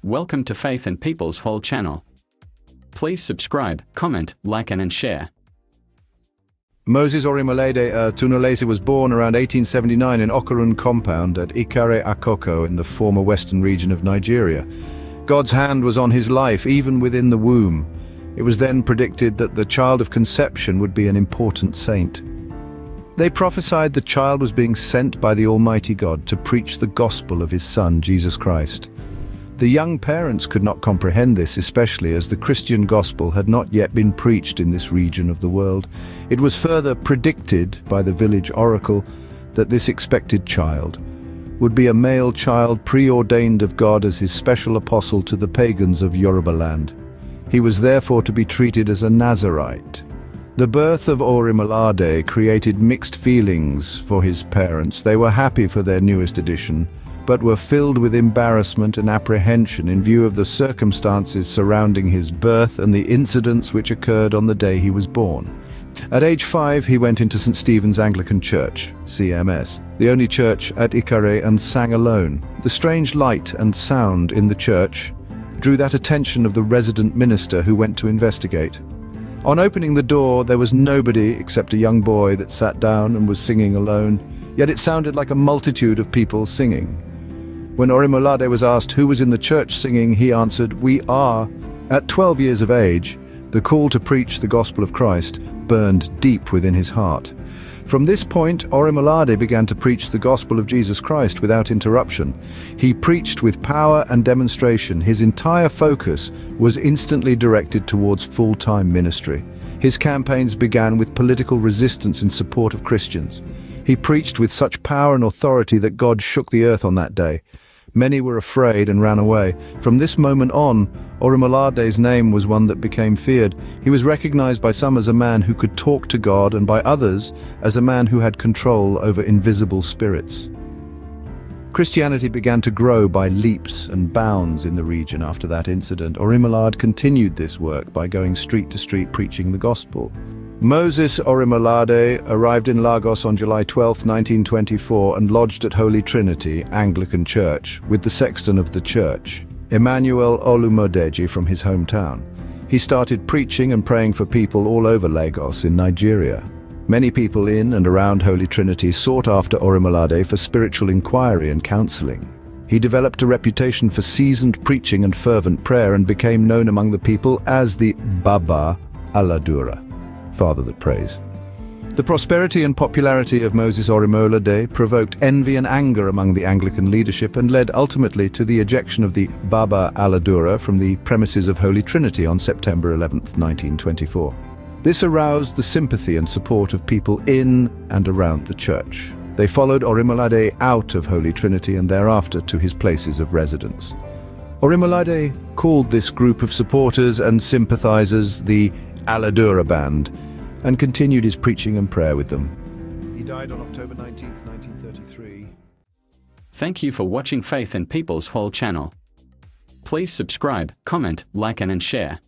Welcome to Faith and People's Whole channel. Please subscribe, comment, like and share. Moses Orimolade Tunolase was born around 1879 in Okorun compound at Ikare Akoko in the former western region of Nigeria. God's hand was on his life even within the womb. It was then predicted that the child of conception would be an important saint. They prophesied the child was being sent by the Almighty God to preach the gospel of his Son, Jesus Christ. The young parents could not comprehend this, especially as the Christian gospel had not yet been preached in this region of the world. It was further predicted by the village oracle that this expected child would be a male child preordained of God as his special apostle to the pagans of Yorubaland. He was therefore to be treated as a Nazarite. The birth of Orimolade created mixed feelings for his parents. They were happy for their newest addition, but were filled with embarrassment and apprehension in view of the circumstances surrounding his birth and the incidents which occurred on the day he was born. At age 5, he went into St. Stephen's Anglican Church, CMS, the only church at Ikare, and sang alone. The strange light and sound in the church drew that attention of the resident minister, who went to investigate. On opening the door, there was nobody except a young boy that sat down and was singing alone, yet it sounded like a multitude of people singing. When Orimolade was asked who was in the church singing, he answered, "We are." At 12 years of age, the call to preach the gospel of Christ burned deep within his heart. From this point, Orimolade began to preach the gospel of Jesus Christ without interruption. He preached with power and demonstration. His entire focus was instantly directed towards full-time ministry. His campaigns began with political resistance in support of Christians. He preached with such power and authority that God shook the earth on that day. Many were afraid and ran away. From this moment on, Orimolade's name was one that became feared. He was recognized by some as a man who could talk to God, and by others as a man who had control over invisible spirits. Christianity began to grow by leaps and bounds in the region after that incident. Orimolade continued this work by going street to street preaching the gospel. Moses Orimolade arrived in Lagos on July 12, 1924 and lodged at Holy Trinity Anglican Church with the sexton of the church, Emmanuel Olumodeji, from his hometown. He started preaching and praying for people all over Lagos in Nigeria. Many people in and around Holy Trinity sought after Orimolade for spiritual inquiry and counseling. He developed a reputation for seasoned preaching and fervent prayer and became known among the people as the Baba Aladura, Father that prays. The prosperity and popularity of Moses Orimolade provoked envy and anger among the Anglican leadership and led ultimately to the ejection of the Baba Aladura from the premises of Holy Trinity on September 11, 1924. This aroused the sympathy and support of people in and around the church. They followed Orimolade out of Holy Trinity and thereafter to his places of residence. Orimolade called this group of supporters and sympathizers the Aladura Band, and continued his preaching and prayer with them. He died on October 19, 1933. Thank you for watching Faith and People's Whole channel. Please subscribe, comment, like and share.